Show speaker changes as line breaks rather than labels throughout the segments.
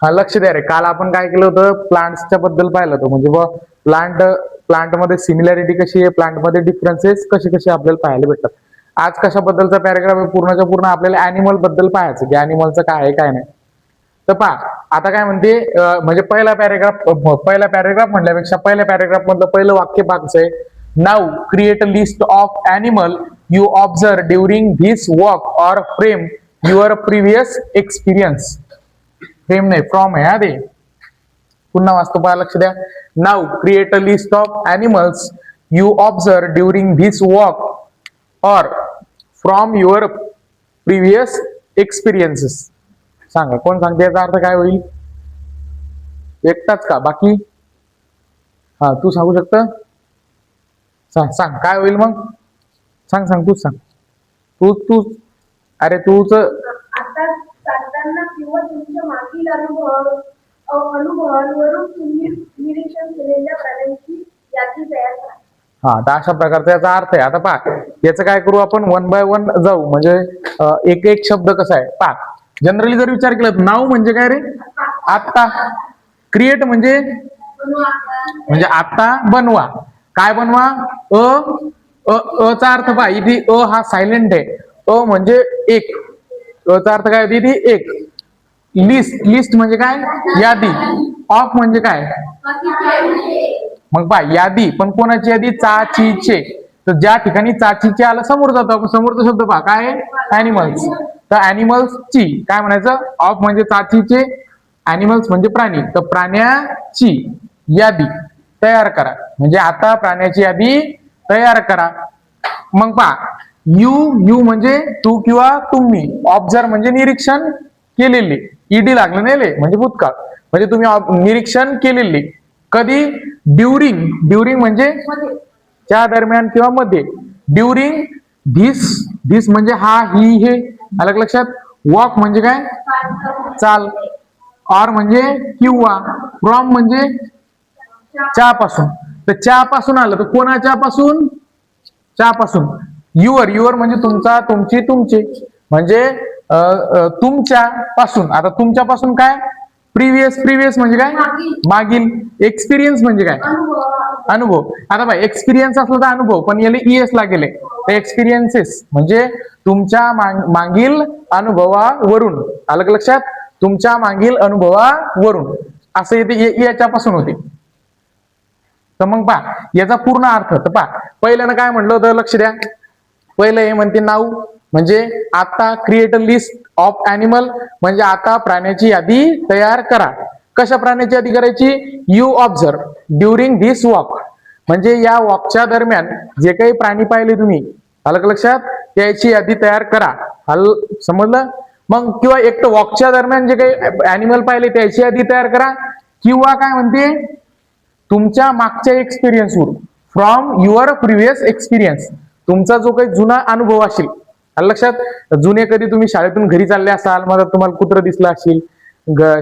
हा, लक्ष द्या रे. काल आपण काय केलं होतं, प्लांट्सच्या बद्दल पाहिलं होतं. म्हणजे प्लांट मध्ये सिमिलॅरिटी कशी आहे, प्लांट मध्ये डिफरन्सेस कसे कसे आपल्याला पाहायला भेटतात. आज कशाबद्दलचा पॅराग्राफ आहे, पूर्णच्या पूर्ण आपल्याला अॅनिमल बद्दल पाहायचं की अॅनिमलचं काय आहे काय नाही. तर पहा आता काय म्हणते, म्हणजे पहिला पॅराग्राफ म्हणल्यापेक्षा पहिल्या पॅराग्राफ मधलं पहिलं वाक्य पाहायचं आहे. Now create a list of animal you observe during this walk or frame your previous experience. Frame नाही, फ्रॉम आहे हा ते. पुन्हा वाचतो पहा, लक्ष द्या. Now create a list of animals you observe during this walk or from your previous experiences. सांगा कोण सांगते, याचा अर्थ काय होईल? एकटाच का बाकी? हा, तू सांगू शकता? सांग काय होईल मग? सांग तूच सांग. तू अरे तूच.
आता चालताना किंवा तुमच्या मागील अनुभवांवरून तुम्ही निरीक्षण केलेल्या प्राण्यांची यादी तयार करा.
हा, तर अशा प्रकारचा याचा अर्थ आहे. आता पहा, याचं काय करू आपण, वन बाय वन जाऊ. म्हणजे एक एक शब्द कसा आहे पहा. जनरली जर विचार केला तर नाव म्हणजे काय रे? आत्ता. क्रिएट म्हणजे आता बनवा. काय बनवा? चा अर्थ पहा, इथे हा सायलेंट आहे. म्हणजे एक. चा अर्थ काय होती? ती एक. लिस्ट म्हणजे काय? यादी. ऑफ म्हणजे काय? मग पहा, यादी पण कोणाची यादी? चाचीचे. तर ज्या ठिकाणी चाचीचे आलं समोर जातो आपण, समोरचा शब्द पहा काय आहे? अॅनिमल्स. तर अॅनिमल्सची काय म्हणायचं? ऑफ म्हणजे चाचीचे, अॅनिमल्स म्हणजे प्राणी. तर प्राण्याची यादी तयार करा. म्हणजे आता प्राण्याची यादी तयार करा. मग पहा, यू म्हणजे तू किंवा तुम्ही, ऑब्झर्व म्हणजे निरीक्षण केलेले, ईडी लागलं नाही म्हणजे भूतकाळ, म्हणजे तुम्ही निरीक्षण केलेले. कधी? ड्युरिंग म्हणजे त्या दरम्यान किंवा मध्ये. ड्युरिंग धिस म्हणजे हा, ही, हे. अलग लक्षात. वॉक म्हणजे काय? चाल. ऑर म्हणजे किंवा. फ्रॉम म्हणजे च्यापासून. तर च्यापासून आलं तर कोणाच्या पासून? च्यापासून. युअर म्हणजे तुमचा, तुमची, तुमचे. म्हणजे तुमच्या पासून. आता तुमच्या पासून काय? प्रिव्हियस म्हणजे काय? मागील. एक्सपिरियन्स म्हणजे काय? अनुभव. आता बाय एक्सपिरियन्स असला तर अनुभव, पण याला ईएस लागेल. तर एक्सपिरियन्सेस म्हणजे तुमच्या मागील अनुभवावरून. अलग लक्षात. तुमच्या मागील अनुभवावरून असं येते, याच्यापासून होते. तर मग पहा याचा पूर्ण अर्थ. तर पहा, पहिल्यानं काय म्हटलं होतं, लक्ष द्या. पहिलं हे म्हणते नाऊ म्हणजे आता, create a list of animal म्हणजे आता प्राण्याची यादी तयार करा. कशा प्राण्याची यादी करायची? You observe during this walk म्हणजे या वॉकच्या दरम्यान जे काही प्राणी पाहिले तुम्ही, अलग लक्षात, त्याची यादी तयार करा. समजलं? मग किंवा एक तर वॉकच्या दरम्यान जे काही अॅनिमल पाहिले त्याची यादी तयार करा, किंवा काय म्हणते, तुमच्या मागच्या एक्सपिरियन्सवरून. From your previous experience. तुमचा जो काही जुना अनुभव असेल, लक्षात. जुने कधी तुम्ही शाळेतून घरी चालले असाल, मग तुम्हाला कुत्र दिसलं असेल.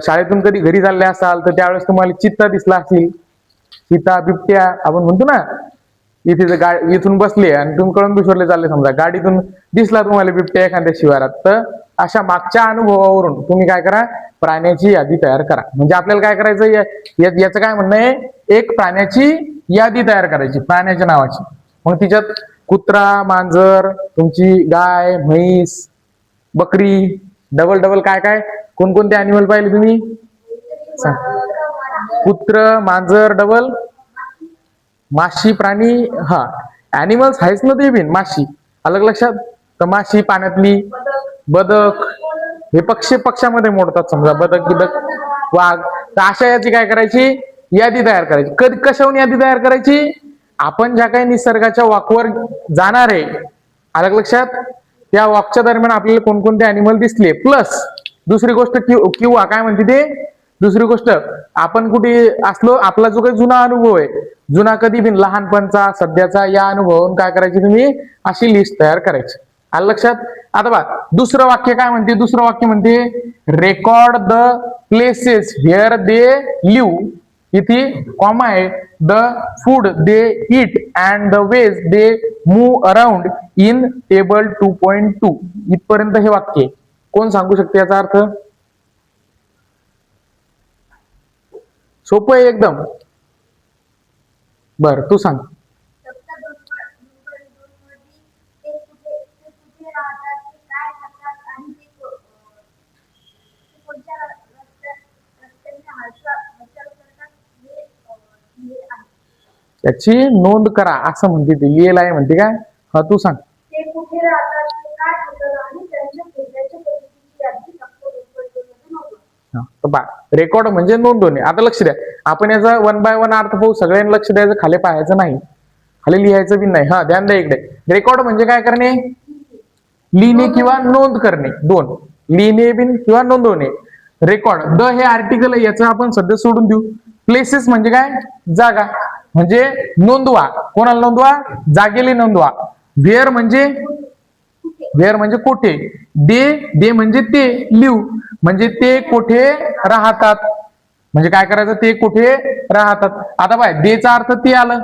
शाळेतून कधी घरी चालले असाल तर त्यावेळेस तुम्हाला चित्ता दिसला असेल. चित्ता, बिबट्या आपण म्हणतो ना. इथे इथून बसले आणि तुम्ही कळंबेश्वरला चालले, समजा गाडीतून दिसला तुम्हाला बिबट्या एखाद्या शिवारात, तर अशा मागच्या अनुभवावरून तुम्ही काय करा? प्राण्याची यादी तयार करा. म्हणजे आपल्याला काय करायचं, याचं काय म्हणणं आहे, एक प्राण्याची यादी तयार करायची, प्राण्याच्या नावाची. मग तिच्यात कुत्रा, मांजर, तुमची गाय, म्हैस, बकरी, डबल काय काय कोणकोणते अॅनिमल पाहिले तुम्ही? कुत्र, मांजर, डबल माशी, प्राणी. हा, अॅनिमल्स आहेच ना ते बिन. माशी, अलग लक्षात. तर माशी पाण्यातली, बदक, हे पक्षामध्ये मोडतात समजा, बदक, वाघ. तर अशा याची काय करायची? यादी तयार करायची. कशाहून यादी तयार करायची? आपण ज्या काही निसर्गाच्या वॉकवर जाणार आहे, अलग लक्षात, त्या वॉकच्या दरम्यान आपल्याला कोणकोणते अॅनिमल दिसले, प्लस दुसरी गोष्ट किंवा काय म्हणते ते, दुसरी गोष्ट आपण कुठे असलो, आपला जो काही जुना अनुभव आहे, जुना कधी बिन लहानपणचा, सध्याचा, या अनुभवावरून काय करायची तुम्ही? अशी लिस्ट तयार करायची. आलं लक्षात? आता बघा दुसरं वाक्य काय म्हणते. दुसरं वाक्य म्हणते, record the places where they live. इथे कॉमा आहे. The food they eat and the ways they move around in table 2.2. इथपर्यंत हे वाक्य. कोण सांगू शकते याचा अर्थ? सोपं आहे एकदम. बर तू सांग.
तक्ता 2.2 मध्ये ते कुठे राहतात, ते काय खातात आणि ते कोणत्या रस्त्याने हालचाल करतात हे लिहिले आहे.
याची नोंद करा असं म्हणते ती, लिहिल आहे म्हणते काय. हा तू सांग.
ते कुठे राहतात, ते काय खातात आणि त्यांच्या फिरण्याच्या पद्धतीची यादी तक्ता 2.2 मध्ये नोंदवा.
रेकॉर्ड म्हणजे नोंदवणे. आता लक्ष द्या, आपण याचा 1 बाय 1 अर्थ पाहू. सगळ्यांनी लक्ष द्यायचं, खाली पाहायचं नाही, खाली लिहायचं बी नाही. हा ध्यान द्या इकडे. रेकॉर्ड म्हणजे काय करणे, लिहिणे किंवा नोंद करणे. दोन, लिहिणे बिन किंवा नोंदवणे. रेकॉर्ड द हे आर्टिकल आहे, याचं आपण सध्या सोडून देऊ. प्लेसेस म्हणजे काय, जागा, म्हणजे नोंदवा. कोणाला नोंदवा, जागेला नोंदवा. व्हेअर म्हणजे कोठे. दे म्हणजे ते, लिव म्हणजे ते कोठे राहतात. म्हणजे काय करायचं, ते कुठे राहतात. आता बाय देचा अर्थ ते आलं.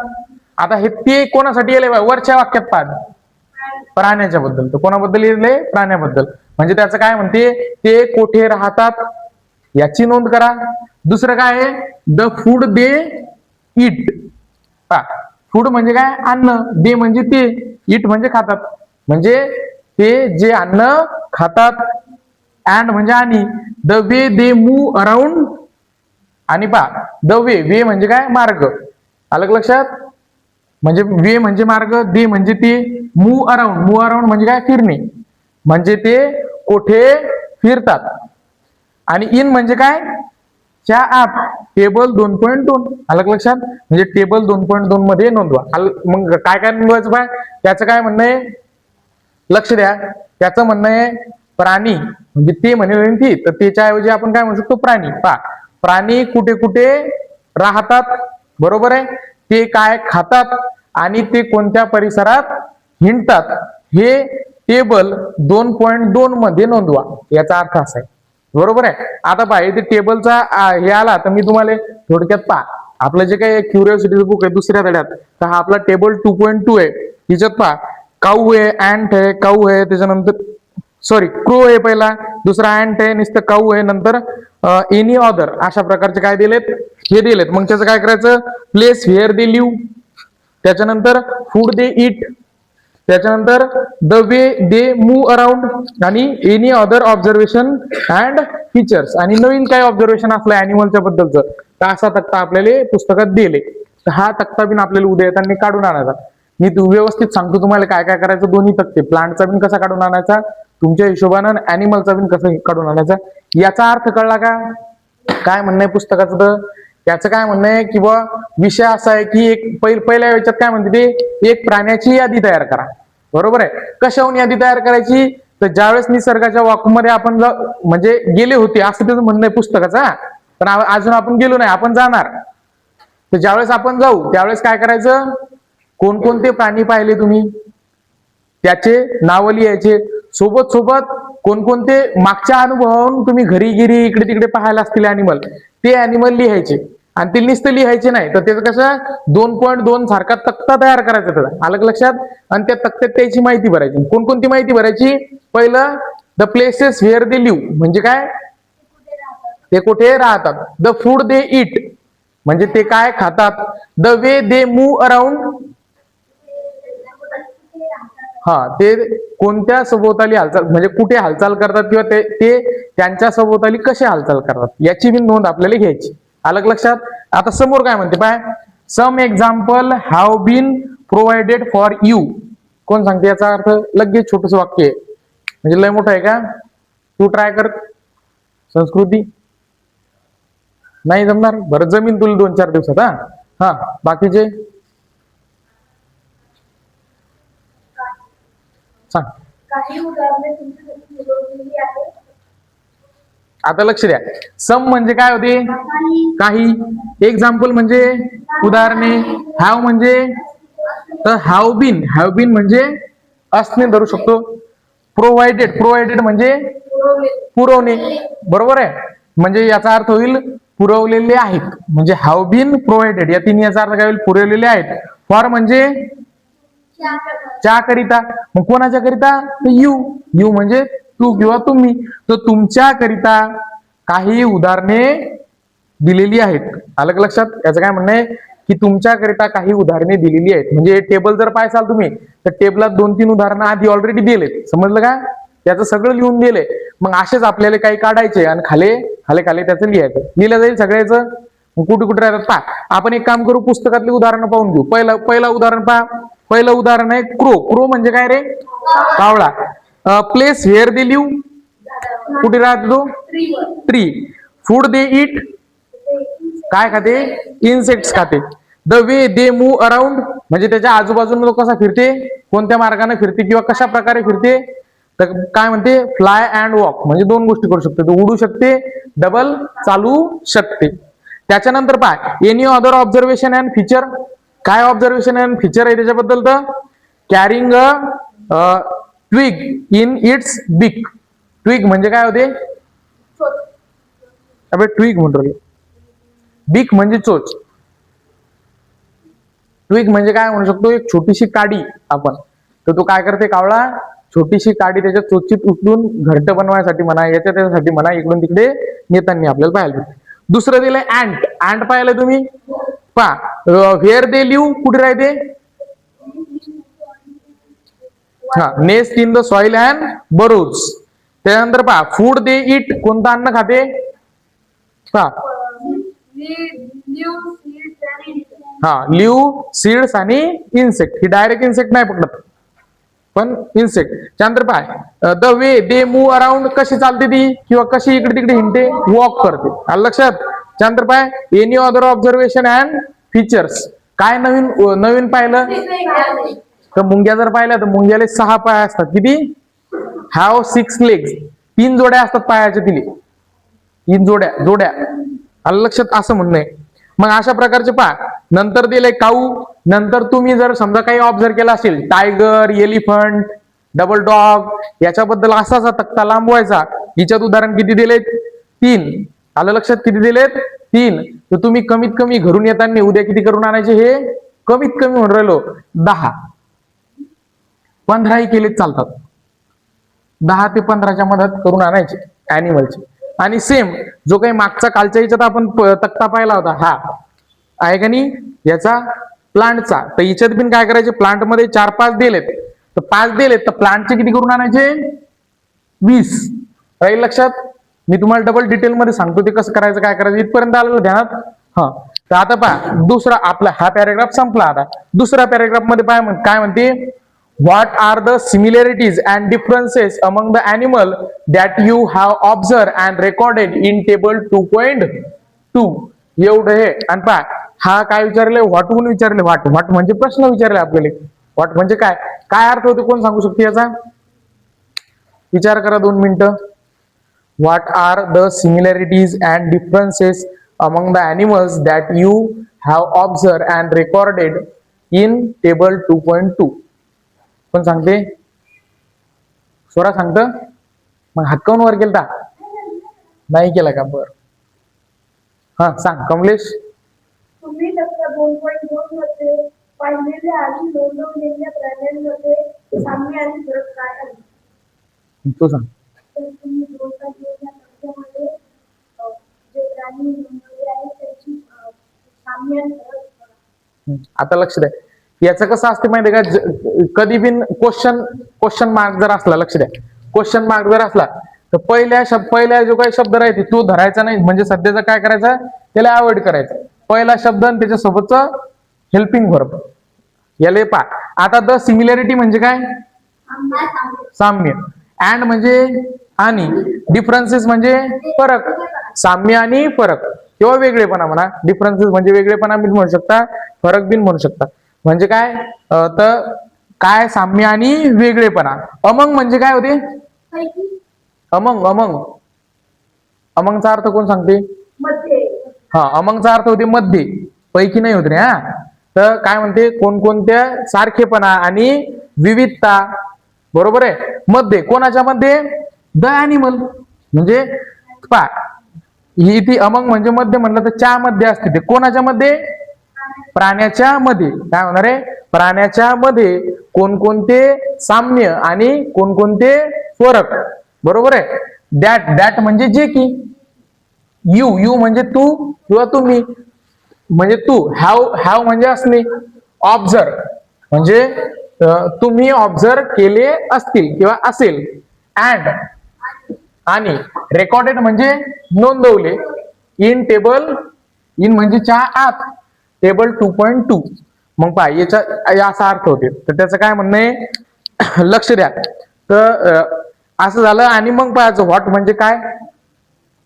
आता हे ते कोणासाठी आले बाय, वरच्या वाक्यात पाहा, प्राण्याच्या बद्दल. तर कोणाबद्दल लिहिले, प्राण्याबद्दल. म्हणजे त्याचं काय म्हणते, ते कोठे राहतात याची नोंद करा. दुसरं काय आहे, the food they it. Food म्हणजे काय, अन्न. दे म्हणजे ते, इट म्हणजे खातात. म्हणजे ते जे अन्न खातात. अँड म्हणजे आणि. The way they move around. आणि द वे म्हणजे काय, मार्ग. आलं लक्षात. म्हणजे वे म्हणजे मार्ग, दे म्हणजे ते, मूव्ह अराउंड म्हणजे काय, फिरणे. म्हणजे ते कोठे फिरतात. आणि इन म्हणजे काय, च्या आत. टेबल 2.2. आलं लक्षात. म्हणजे टेबल 2.2 मध्ये नोंदवा. मग काय काय नोंदवायचं बाय, त्याचं काय म्हणणं आहे, लक्ष द्या. त्याचं म्हणणं आहे प्राणी, म्हणजे ते म्हणेल ती, तर त्याच्याऐवजी आपण काय म्हणू शकतो, प्राणी. प्राणी कुठे कुठे राहतात, बरोबर आहे. ते काय खातात आणि ते कोणत्या परिसरात हिंडतात, हे टेबल 2.2 मध्ये नोंदवा. याचा अर्थ असा आहे, बरोबर आहे. आता पहा इथे टेबलचा हे आला, तर मी तुम्हाला थोडक्यात पहा, आपलं जे काही क्युरिओसिटीचं बुक आहे दुसऱ्या धड्यात, तर हा आपला टेबल 2.2 आहे. हिच्यात पहा, काऊ आहे, अँट आहे, काऊ आहे, त्याच्यानंतर सॉरी क्रो आहे पहिला, दुसरा अँट आहे, नुसतं काऊ आहे, नंतर एनी अदर, अशा प्रकारचे काय दिलेत, हे दिलेत. मग त्याचं काय करायचं, प्लेस व्हेअर दे लिव्ह, त्याच्यानंतर फूड दे इट, त्याच्यानंतर the way they move around, आणि any other observation and features. आणि नवीन काय ऑब्झर्वेशन असलं अॅनिमलच्या बद्दलचं, तर असा तक्ता आपल्याला पुस्तकात दिले. तर हा तक्ता बिन आपल्याला उद्या येताना काढून आणायचा. मी व्यवस्थित सांगतो तुम्हाला काय काय करायचं. दोन्ही तक्ते, प्लांटचा बिन कसा काढून आणायचा तुमच्या हिशोबानं, अॅनिमलचा बिन कसं काढून आणायचा. याचा अर्थ कळला का, काय म्हणणं आहे पुस्तकाचं. तर याचं काय म्हणणं आहे की विषय असा आहे की एक पहिल्या याच्यात काय म्हणते ते, एक प्राण्याची यादी तयार करा, बरोबर आहे. कशाहून यादी तयार करायची, तर ज्यावेळेस निसर्गाच्या वॉकमध्ये आपण म्हणजे गेले होते, असं त्याचं म्हणणं आहे पुस्तकाचं. पण अजून आपण गेलो नाही, आपण जाणार. तर ज्यावेळेस आपण जाऊ त्यावेळेस काय करायचं, कोणकोणते प्राणी पाहिले तुम्ही, त्याचे नाव लिहायचे. सोबत कोणकोणते मागच्या अनुभवावरून तुम्ही घरी गिरी इकडे तिकडे पाहायला असतील अॅनिमल, ते अॅनिमल लिहायचे. आणि ते नुसतं लिहायचे नाही, तर त्याचं कसं 2.2 सारखा तक्ता तयार करायचा त्याचा, आलं लक्षात. आणि त्या तक्त्यात त्याची माहिती भरायची. कोणकोणती माहिती भरायची, पहिलं the places where they live, म्हणजे काय, ते कुठे राहतात. द फूड दे इट, म्हणजे ते काय खातात. The way they move around, ते कोणत्या सभोवताली हालचाल, म्हणजे कुठे हालचाल करतात, किंवा ते त्यांच्या सभोवताली कसे हालचाल करतात, याची बी नोंद आपल्याला घ्यायची. आलं लक्षात. आता समोर काय म्हणते पाय, some example have been provided for you. कोण सांगते याचा अर्थ, लगेच छोटस वाक्य आहे, म्हणजे लय मोठं आहे का, तू ट्राय कर. संस्कृती नाही जमणार, बरं जमीन तुला 2-4 दिवसात. हा बाकीचे सांग.
काही उदाहरणे तुमच्यासाठी निवडलेली आहेत.
आता लक्ष द्या, सम म्हणजे काय होते, काही. एक्झाम्पल म्हणजे उदाहरणे. हॅव म्हणजे, तर हॅव बीन म्हणजे असणे धरू शकतो. प्रोव्हाइडेड म्हणजे पुरवणे, बरोबर आहे. म्हणजे याचा अर्थ होईल पुरवलेले आहेत, म्हणजे हॅव बीन प्रोव्हाइडेड, या तीन याचा अर्थ काय होईल, पुरवलेले आहेत. फॉर म्हणजे च्या करिता, मग कोणाच्या करिता, यू म्हणजे तू किंवा तुम्ही. तर तुमच्या करिता काही उदाहरणे दिलेली आहेत. आलं का लक्षात? याचं काय म्हणणं आहे की तुमच्याकरिता काही उदाहरणे दिलेली आहेत. म्हणजे टेबल जर पाहाल तुम्ही तर टेबलात 2-3 उदाहरणं आधी ऑलरेडी दिलेत. समजलं का? त्याचं सगळं लिहून दिले. मग असेच आपल्याला काही काढायचे आणि खाली त्याचं लिहायचं. लिहिलं जाईल सगळ्याचं. कुठे कुठे राहतात पहा. आपण एक काम करू, पुस्तकातली उदाहरणं पाहून घेऊ. पहिलं उदाहरण पहा. पहिलं उदाहरण आहे क्रो म्हणजे काय रे? कावळा. Place hair they live. कुठे राहतो तो? ट्री. Food they it. काय खाते? इन्सेक्ट्स खाते. The way they move around म्हणजे त्याच्या आजूबाजूला तो कसा फिरते, कोणत्या मार्गाने फिरते किंवा कशा प्रकारे फिरते. तर काय म्हणते? फ्लाय अँड वॉक म्हणजे 2 गोष्टी करू शकते. तो उडू शकते, डबल चालू शकते. त्याच्यानंतर पाय any other observation and feature. काय ऑब्झर्वेशन अँड फीचर आहे त्याच्याबद्दल? तर carrying a twig in its beak. Twig म्हणजे काय होते? अबे ट्विग म्हणतो. बिक म्हणजे चोच. ट्विग म्हणजे काय म्हणू शकतो? एक छोटीशी काडी आपण. तर तो काय करते कावळा? छोटीशी काडी त्याच्या चोचीत उचलून घरट बनवायसाठी म्हणा, त्याच्यासाठी म्हणा, इकडून तिकडे नेताना आपल्याला पाहायला. दुसरं दिलंय अँट. अँट पाहिलं तुम्ही? पहा व्हेअर दे लिव्ह. कुठे राहते? Nest in the soil and burrows. त्यानंतर पहा फूड दे इट. कोणतं अन्न खाते? पहा लिव्ह, सीड्स आणि इन्सेक्ट. ही डायरेक्ट इन्सेक्ट नाही पकडत पण इन्सेक्ट. त्यानंतर पाय the way they move around. कशी चालते ती किंवा कशी इकडे तिकडे हिंडते? वॉक करते. आलं लक्षात? त्यानंतर पाय any other observation and features. काय नवीन पाहिलं? तर मुंग्या जर पाहिल्या तर मुंग्याला 6 पाय असतात. किती? Have 6 legs. 3 जोड्या असतात पायाच्या तिले. 3 जोड्या. आलं लक्षात? असं म्हणणं आहे. मग अशा प्रकारचे पहा. नंतर दिले काऊ. नंतर तुम्ही जर समजा काही ऑब्झर्व केला असेल, टायगर, एलिफंट, डबल डॉग, याच्याबद्दल असा तक्ता लांबवायचा. हिच्यात उदाहरण किती दिलेत? 3. आलं लक्षात? किती दिलेत? 3. तर तुम्ही कमीत कमी घरून येताना उद्या किती करून आणायचे? हे कमीत कमी म्हणून राहिलो 10. 15 केले चालतात. 10 ते 15च्या मदत करून आणायचे अॅनिमलचे. आणि सेम जो काही मागचा कालच्या याच्यात आपण तक्ता पाहिला होता, हा आहे का नाही याचा प्लांटचा. तर याच्यात पण काय करायचे? प्लांट मध्ये 4-5 दिलेत. तर 5 दिलेत तर प्लांटचे किती करून आणायचे? 20. राहील लक्षात? मी तुम्हाला डबल डिटेल मध्ये सांगतो ते कसं करायचं, काय करायचं. इथपर्यंत आलेलं ध्यानात? हा. तर आता पहा दुसरा आपला हा पॅराग्राफ संपला. आता दुसऱ्या पॅराग्राफ मध्ये काय म्हणते? What are the similarities and differences among the animal that you have observed and recorded in table 2.2? एवढं हे. आणि पहा हा काय विचारले? व्हॉट म्हणून विचारले. व्हॉट म्हणजे प्रश्न विचारले आपल्याला. व्हॉट म्हणजे काय? काय अर्थ होते? कोण सांगू शकते याचा? विचार करा 2 मिनिटं. What are the similarities and differences among the animals that you have observed and recorded in table 2.2? कोण सांगते? स्वरा सांगत? मग हात काऊन वर केलता? नाही केला का? बर. हा सांग कमलेश.
तुम्ही तक्ता 2.2 मध्ये पाहिलेल्या आणि नोंदवलेल्या प्राण्यांमध्ये साम्य आणि फरक काय आहे?
तू सांग.
तर तुम्ही 2.2 तक्त्यामध्ये जे प्राणी नोंदवले आहेत त्यांची साम्य आणि फरक.
आता लक्ष द्या. याचं कसं असते माहिती आहे का? कधी बिन क्वेश्चन मार्क जर असला, लक्ष द्या, क्वेश्चन मार्क जर असला तर पहिल्या जो काही शब्द राहते तो धरायचा नाही. म्हणजे सध्याचा काय करायचा? त्याला अवॉइड करायचं. पहिला शब्द आणि त्याच्यासोबतच हेल्पिंग वर्ब याला पा. आता द सिमिलॅरिटी म्हणजे काय? साम्य. अँड म्हणजे आणि. डिफरन्सेस म्हणजे फरक. साम्य आणि फरक किंवा वेगळेपणा म्हणा. डिफरन्सेस म्हणजे वेगळेपणा बिन म्हणू शकता, फरक बिन म्हणू शकता. म्हणजे काय? तर काय? साम्य आणि वेगळेपणा. अमंग म्हणजे काय होते? अमंगचा अर्थ कोण सांगते?
मध्ये.
हा, अमंगचा अर्थ होते मध्ये. पैकी नाही होत रे. हा. तर काय म्हणते? कोणकोणत्या सारखेपणा आणि विविधता. बरोबर आहे. मध्ये. कोणाच्या मध्ये? The animal. म्हणजे पा ही ती अमंग म्हणजे मध्ये म्हणलं तर च्या मध्ये असते. ते कोणाच्या मध्ये? प्राण्याच्या मध्ये. काय होणार आहे? प्राण्याच्या मध्ये कोणकोणते साम्य आणि कोणकोणते फरक. बरोबर आहे. दॅट म्हणजे जे की. यू म्हणजे तू किंवा तुम्ही, म्हणजे तू. हॅव म्हणजे असणे. ऑब्झर्व म्हणजे तुम्ही ऑब्झर्व केले असतील किंवा असेल. अँड आणि रेकॉर्डेड म्हणजे नोंदवले. इन टेबल, इन म्हणजे च्या आत, टेबल 2.2. मग पहा याचा असा अर्थ होते. तर त्याचं काय म्हणणं आहे, लक्ष द्या. तर असं झालं. आणि मग पाहायचं व्हॉट म्हणजे काय.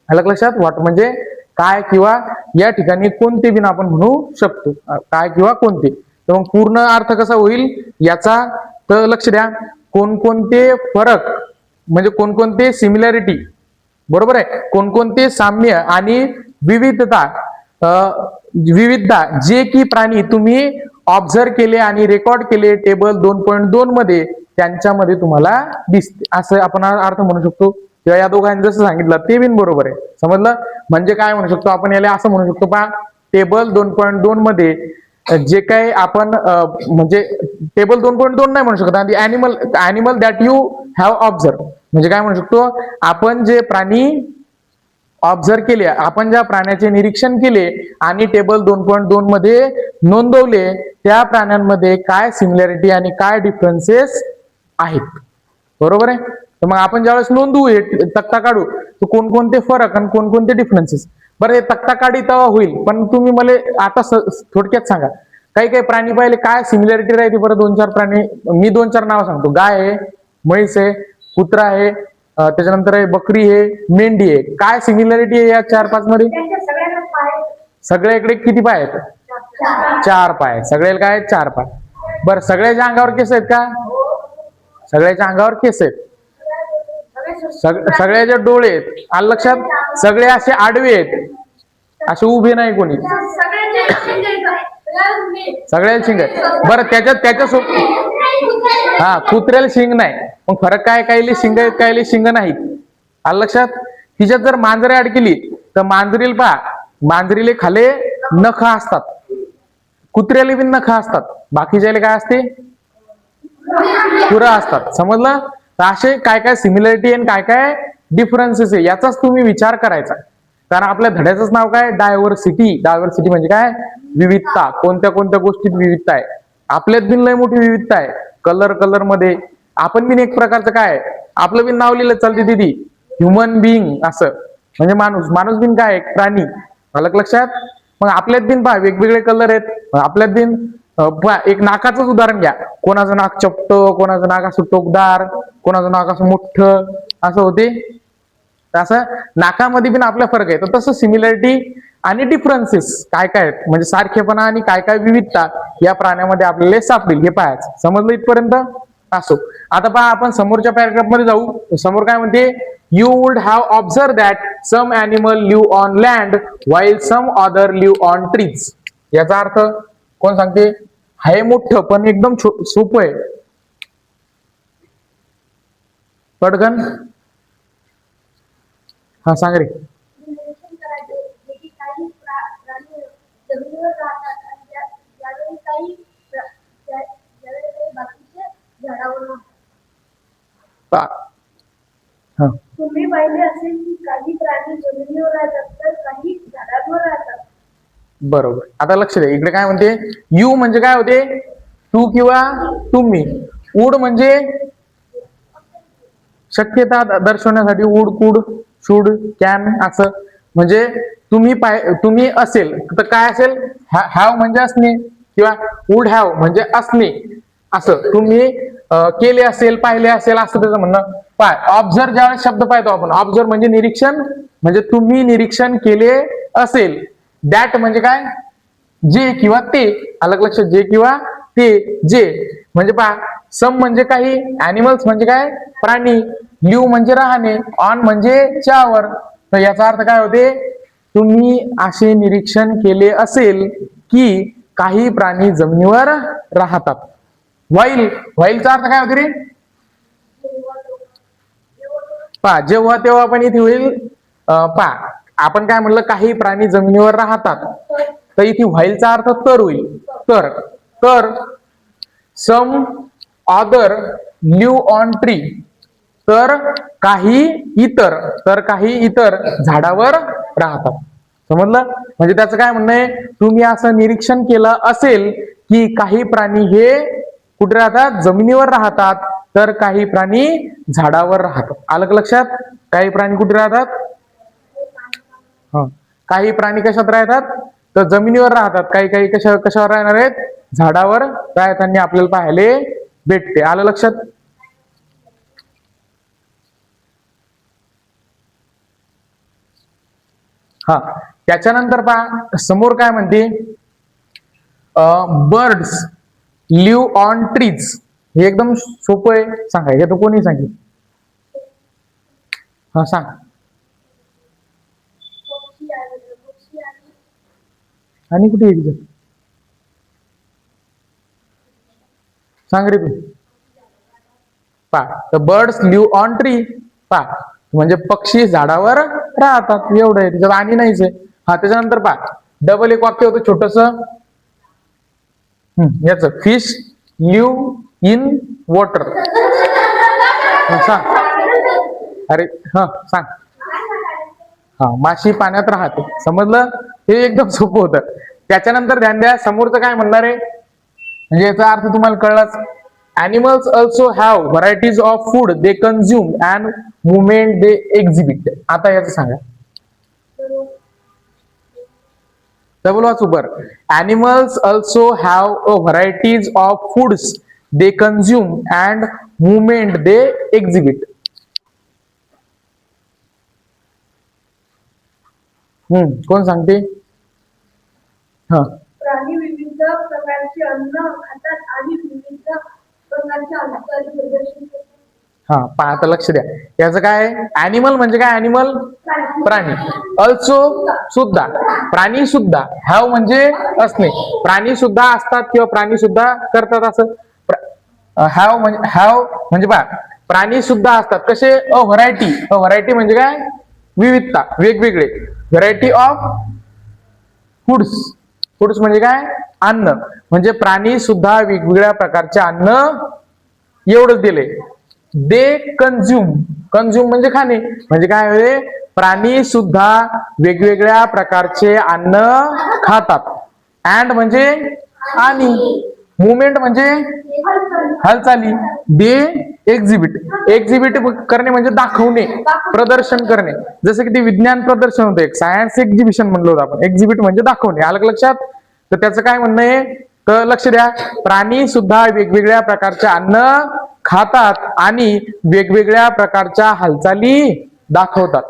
आलं का लक्षात. व्हॉट म्हणजे काय किंवा या ठिकाणी कोणते बिन आपण म्हणू शकतो. काय किंवा कोणते. तर मग पूर्ण अर्थ कसा होईल याचा. तर लक्ष द्या. कोणकोणते फरक म्हणजे कोणकोणते सिमिलॅरिटी, बरोबर आहे, कोणकोणते साम्य आणि विविधता, विविधता जे की प्राणी तुम्ही ऑब्झर्व केले आणि रेकॉर्ड केले टेबल 2.2 मध्ये, त्यांच्यामध्ये तुम्हाला दिसते. असं आपण अर्थ म्हणू शकतो. किंवा या दोघांनी जसं सांगितलं ते बिन बरोबर आहे. समजलं. म्हणजे काय म्हणू शकतो आपण याला, असं म्हणू शकतो पहा, टेबल 2.2 मध्ये जे काही आपण म्हणजे टेबल 2.2 नाही म्हणू शकत. आणि animal that you have observe म्हणजे काय म्हणू शकतो, आपण जे प्राणी ऑब्झर्व केले, आपण ज्या प्राण्याचे निरीक्षण केले आणि टेबल 2.2 मध्ये नोंदवले, त्या प्राण्यांमध्ये काय सिमिलॅरिटी आणि काय डिफरन्सेस आहेत. बरोबर आहे. तर मग आपण ज्यावेळेस नोंदवू, तक्ता काढू, तर कोणकोणते फरक आणि कोणकोणते डिफरन्सेस. बरं, हे तक्ता काढी तेव्हा होईल, पण तुम्ही मला आता थोडक्यात सांगा, काही काही प्राणी पाहिले काय सिमिलॅरिटी राहते. बरं 2-4 प्राणी, मी 2-4 नाव सांगतो. गाय आहे, म्हैस आहे, कुत्रा आहे, त्याच्यानंतर आहे बकरी आहे, मेंढी आहे. काय सिमिलॅरिटी आहे या 4-5 मध्ये.
त्यांच्या सगळ्यांना पाय
सगळ्याकडे किती पाय आहेत. 4 पाय. सगळ्याला काय आहेत. 4 पाय. बरं, सगळ्याच्या अंगावर केस आहेत का. सगळ्याच्या अंगावर केस आहेत. सगळ्याचे डोळे आहेत. आलं लक्षात. सगळे असे आडवे आहेत, असे उभे नाही कोणी. सगळ्याला शिंग आहे. बरं, त्याच्यासोबत हा कुत्र्याला शिंग नाही. मग फरक काय, काहीले शिंग आहेत, काहीले शिंग नाहीत. आलं लक्षात. तिच्यात जर मांजरे ऍड केली तर मांजरीला पहा, मांजरीले खाले नख असतात, कुत्र्याला बी नख असतात, बाकीच्याला काय असते, खुरं असतात. समजलं. तर असे काय काय सिमिलॅरिटी आणि काय काय डिफरन्सेस आहे याचाच तुम्ही विचार करायचा. कारण आपल्या धड्याचंच नाव काय, डायव्हर्सिटी. डायव्हर्सिटी म्हणजे काय, विविधता. कोणत्या कोणत्या गोष्टीत विविधता आहे. आपल्यात बिन लय मोठी विविधता आहे. कलर मध्ये आपण बिन एक प्रकारचं काय, आपलं बिन नाव लिहिलं चालते दिदी, ह्युमन बिईंग असं. म्हणजे माणूस बिन काय, एक प्राणी. आलं लक्षात. मग आपल्यात बिन पहा वेगवेगळे कलर आहेत. आपल्यात बिन एक नाकाचंच उदाहरण घ्या. कोणाचं नाक चपटं, कोणाचं नाक असं टोकदार, कोणाचं नाक असं मोठं असं होते. असं नाकामध्ये पण आपला फरक आहे. तर तसं सिमिलॅरिटी आणि डिफरन्सेस काय काय आहेत, म्हणजे सारखेपणा आणि काय काय विविधता या प्राण्यामध्ये आपल्याला सापडेल हे पाहायचं. समजलं इथपर्यंत. असो, आता पहा आपण समोरच्या पॅराग्राफ मध्ये जाऊ. समोर काय म्हणते, you would have observe that some animal live on land while some other live on trees. याचा अर्थ कोण सांगते. आहे मोठं पण एकदम सोपं आहे. पटकन हा सांग रे.
निरीक्षण करायचे जे की काही प्राणी जमिनीवर राहतात आणि ज्यावेळी काही बाकीचे झाडावर राहतात.
हा,
तुम्ही पाहिले असेल की काही प्राणी जमिनीवर राहतात तर काही झाडांवर राहतात.
बरोबर. आता लक्ष द्या, इकडे काय म्हणते, यू म्हणजे काय होते, तू किंवा तुम्ही. वुड म्हणजे शक्यता दर्शवण्यासाठी, वुड, कुड, शुड, कॅन असं. म्हणजे तुम्ही असेल तर काय असेल, हॅव म्हणजे असणे किंवा वुड हॅव म्हणजे असणे असं. तुम्ही केले असेल, पाहिले असेल असं त्याचं म्हणणं. पाय ऑब्झर्व ज्यावेळेस शब्द पाहतो आपण, ऑब्झर्व म्हणजे निरीक्षण, म्हणजे तुम्ही निरीक्षण केले असेल. दॅट म्हणजे काय, जे किंवा ते. अलग लक्षात. जे किंवा ते, जे म्हणजे पहा. सम म्हणजे काही, ॲनिमल्स म्हणजे काय, प्राणी, लिव्ह म्हणजे राहणे, ऑन म्हणजे च्यावर. तर याचा अर्थ काय होते, तुम्ही असे निरीक्षण केले असेल की काही प्राणी जमिनीवर राहतात. व्हाईलचा अर्थ काय होते रे, पहा जेव्हा तेव्हा पण इथे होईल. पहा आपण काय म्हणलं, काही प्राणी जमिनीवर राहतात, तर इथे व्हाईलचा अर्थ तर होईल. तर some other live on tree, तर काही इतर झाडावर राहतात. समजलं? म्हणजे त्याचं काय म्हणणं आहे, तुम्ही असं निरीक्षण केलं असेल की काही प्राणी हे कुठे राहतात, जमिनीवर राहतात, तर काही प्राणी झाडावर राहतात. आलं का लक्षात? काही प्राणी कुठे राहतात, काही प्राणी कशात राहतात, तर जमिनीवर राहतात, काही काही कशावर राहणार आहेत, झाडावर राहताना आपल्याला पाहायला भेटते. आलं लक्षात? हा, त्याच्यानंतर पहा समोर काय म्हणते, बर्ड्स लिव्ह ऑन ट्रीज. हे एकदम सोपं आहे, सांगा. हे तर कोणी सांगितलं? हा सांग. आणि कुठे एक सांग रे तू. पा तर बर्ड्स लिव्ह ऑन ट्री. पा म्हणजे पक्षी झाडावर राहतात, एवढं आहे, त्याच्यात आणि नाहीच आहे. हा, त्याच्यानंतर पा डबल एक वाक्य होतं छोटस याच, फिश लिव्ह इन वॉटर. सांग. अरे हा सांग. हा, माशी पाण्यात राहते. समजलं? हे एकदम सोपं होतं. त्याच्यानंतर ध्यान द्या, समोरचं काय म्हणणार आहे, म्हणजे याचा अर्थ तुम्हाला कळलाच. Animals also have varieties of food they consume and movement they exhibit. आता याचं सांगा. डबल वाचू बर. Animals also have a varieties of foods they consume and movement they exhibit. कोण सांगते? हा,
प्राणी विविध प्रकारचे अन्न खातात आणि विविध प्रकारचे हालचाली प्रदर्शित करतात.
हा, पहा आता लक्ष द्या. याचं काय, ऍनिमल म्हणजे काय, ऍनिमल प्राणी, अल्सो सुद्धा, प्राणी सुद्धा, हॅव म्हणजे असणे, प्राणी सुद्धा असतात किंवा प्राणी सुद्धा करतात असं. हॅव म्हणजे पहा प्राणी सुद्धा असतात. कसे? अ व्हरायटी म्हणजे काय, विविधता, वेगवेगळे. व्हरायटी ऑफ फूड्स म्हणजे काय, अन्न. म्हणजे प्राणी सुद्धा वेगवेगळ्या प्रकारचे अन्न, एवढंच दिले. दे कंझ्युम म्हणजे खाणे. म्हणजे काय होते, प्राणी सुद्धा वेगवेगळ्या प्रकारचे अन्न खातात. अँड म्हणजे आणि, मुवमेंट म्हणजे हालचाली. दे एक्झिबिट करणे म्हणजे दाखवणे, प्रदर्शन करणे. जसं की ते विज्ञान प्रदर्शन होतं, एक सायन्स एक्झिबिशन म्हणलं होतं आपण. एक्झिबिट म्हणजे दाखवणे. आलं लक्षात? तर त्याचं काय म्हणणं आहे, तर लक्ष द्या, प्राणी सुद्धा वेगवेगळ्या प्रकारचे अन्न खातात आणि वेगवेगळ्या प्रकारच्या हालचाली दाखवतात.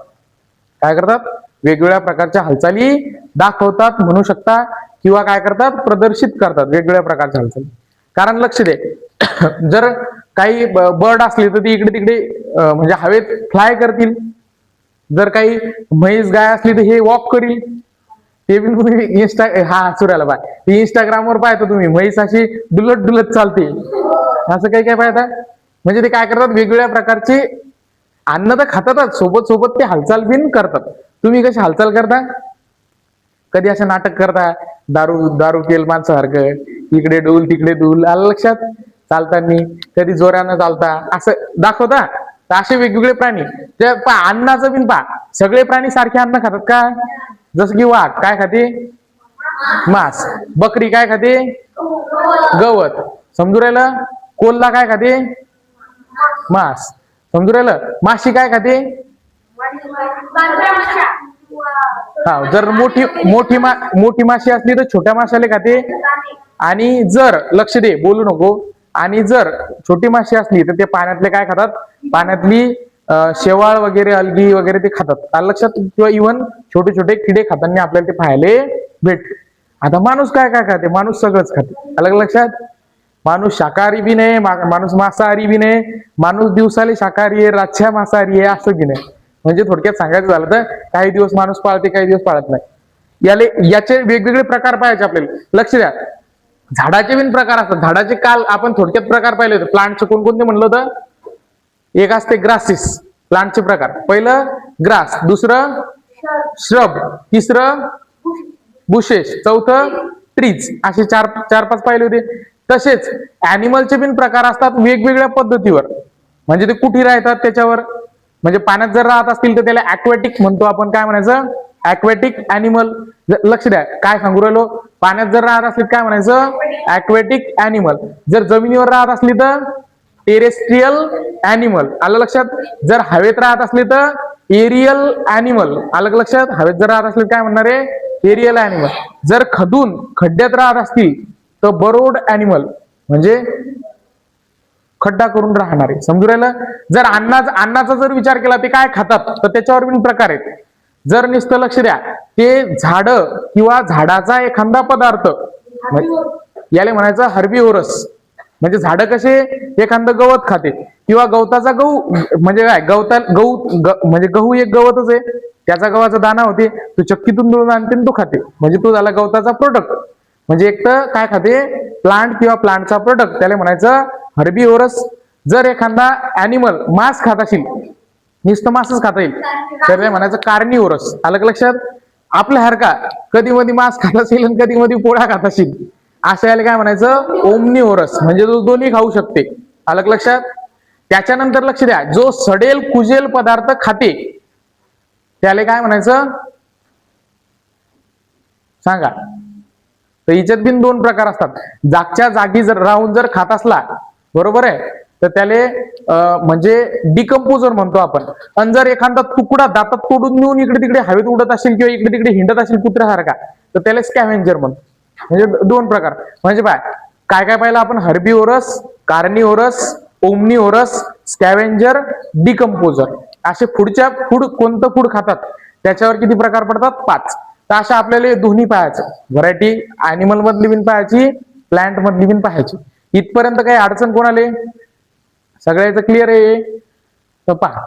काय करतात? वेगवेगळ्या प्रकारच्या हालचाली दाखवतात म्हणू शकता, किंवा काय करतात, प्रदर्शित करतात वेगवेगळ्या प्रकारच्या हालचाली. कारण लक्ष दे, जर काही बर्ड असले तर ती इकडे तिकडे म्हणजे हवेत फ्लाय करतील. जर काही म्हैस गाय असली तर हे वॉक करील. ते पण तुम्ही सुरायला पाय इंस्टाग्रामवर पाहता तुम्ही, म्हैस अशी डुलत चालते, असं काही काय पाहता. म्हणजे ते काय करतात, वेगवेगळ्या प्रकारचे अन्न तर खातातच, सोबत ते हालचाल बिन करतात. तुम्ही कशी हालचाल करता? कधी असं नाटक करता, दारू पेल माणसासारखं, इकडे डूल तिकडे डूल. आलं लक्षात? चालताना कधी जोरानं चालता, असं दाखवता. तर असे वेगवेगळे प्राणी, ते अन्नाचं बिन सगळे प्राणी सारखे अन्न खातात का? जसं की वाघ काय खाते? मांस. बकरी काय खाते? गवत. समजू राहिलं? कोल्हा काय खाते? मांस. समजू राहिलं? माशी काय खाते? हा, जर मोठी माशी असली तर छोट्या माशाला खाते. आणि जर लक्ष दे, बोलू नको, आणि जर छोटी माशी असली तर ते पाण्यातले काय खातात? पाण्यातली शेवाळ वगैरे, अलगी वगैरे ते खातात. आलं लक्षात? किंवा इव्हन छोटे छोटे किडे खाताना आपल्याला ते पाहायला भेटते. आता माणूस काय काय खाते? माणूस सगळंच खाते. आलं लक्षात? माणूस शाकाहारी बी नाही, माणूस मांसाहारी बी नाही, माणूस दिवसाला शाकाहारी आहे, रातच्या मांसाहारी आहे, असं बी नाही. म्हणजे थोडक्यात सांगायचं झालं तर काही दिवस माणूस पाळते, काही दिवस पाळत नाही. याचे वेगवेगळे प्रकार पाहायचे आपल्याला. लक्ष द्या, झाडाचे बिन प्रकार असतात. झाडाचे काल आपण थोडक्यात प्रकार पाहिले होते. प्लांटचे कोणकोणते म्हणलं होतं? एक असते ग्रासिस, प्लांटचे प्रकार. पहिलं ग्रास, दुसरं श्रब, तिसरं बुशेस, चौथं ट्रीज. असे चार पाच पाहिले होते. तसेच ऍनिमलचे बिन प्रकार असतात वेगवेगळ्या पद्धतीवर. म्हणजे ते कुठे राहतात त्याच्यावर. म्हणजे पाण्यात जर राहत असतील तर त्याला ऍक्वॅटिक म्हणतो आपण. काय म्हणायचं? Aquatic animal. लक्ष द्या काय सांगू राहिलो. पाण्यात जर राहत असली काय म्हणायचं ॲक्वॅटिक अॅनिमल. जर जमिनीवर राहत असली तर टेरेस्ट्रियल अॅनिमल. आलं लक्षात. जर हवेत राहत असली तर एरियल अॅनिमल. आलं लक्षात. हवेत जर राहत असली काय म्हणणार आहे एरियल अॅनिमल. जर खड्ड्यात राहत असतील तर बरोड अॅनिमल म्हणजे खड्डा करून राहणारे. समजू राहिलं. जर अन्नाचा जर विचार केला ते काय खातात तर त्याच्यावर पण प्रकार आहेत. जर नुसतं लक्ष द्या ते झाड किंवा झाडाचा एखादा पदार्थ याला म्हणायचं हर्बिव्होरस. म्हणजे झाड कसे एखादं गवत खाते किंवा गवताचा गहू म्हणजे काय म्हणजे गहू एक गवतच आहे. त्याचा गव्हाचा दाना होते तो चक्कीतून दळून आणते तो खाते म्हणजे तो झाला गवताचा प्रोडक्ट. म्हणजे एक तर काय खाते प्लांट किंवा प्लांटचा प्रोडक्ट त्याला म्हणायचं हर्बिव्होरस. जर एखादा अॅनिमल मांस खात असेल नुसतं मांसच खाता येईल तर ते म्हणायचं कार्निव्होरस. आलं लक्षात. आपल्यासारखा कधी मधी मांस खात असेल आणि कधी मधी पोळा खात असेल अशा याला काय म्हणायचं ओमनिव्होरस म्हणजे तो दोन्ही खाऊ शकते. आलं लक्षात. त्याच्यानंतर लक्ष द्या जो सडेल कुजेल पदार्थ खाते त्याला काय म्हणायचं सांगा. तर हिच्यात बिन दोन प्रकार असतात. जागच्या जागी जर राहून जर खात असला बरोबर आहे तर त्याले म्हणजे डिकम्पोजर म्हणतो आपण. आणि जर एखादा तुकडा दातात तोडून नेऊन इकडे तिकडे हवेत उडत असेल किंवा इकडे तिकडे हिंडत असेल कुत्र्यासारखा तर त्याला स्कॅव्हेंजर म्हणतो. म्हणजे दोन प्रकार. म्हणजे काय काय पाहिलं आपण हर्बिव्होरस, कार्निव्होरस, ओमनिव्होरस, स्कॅव्हेंजर, डिकम्पोजर असे फूड कोणतं फूड खातात त्याच्यावर किती प्रकार पडतात 5. तर अशा आपल्याला दोन्ही पाहायचं व्हरायटी अॅनिमल मधली बिन पाहायची प्लांट मधली बिन पाहायची. इथपर्यंत काही अडचण कोणाले सगळ्याचं क्लिअर आहे तर पहा.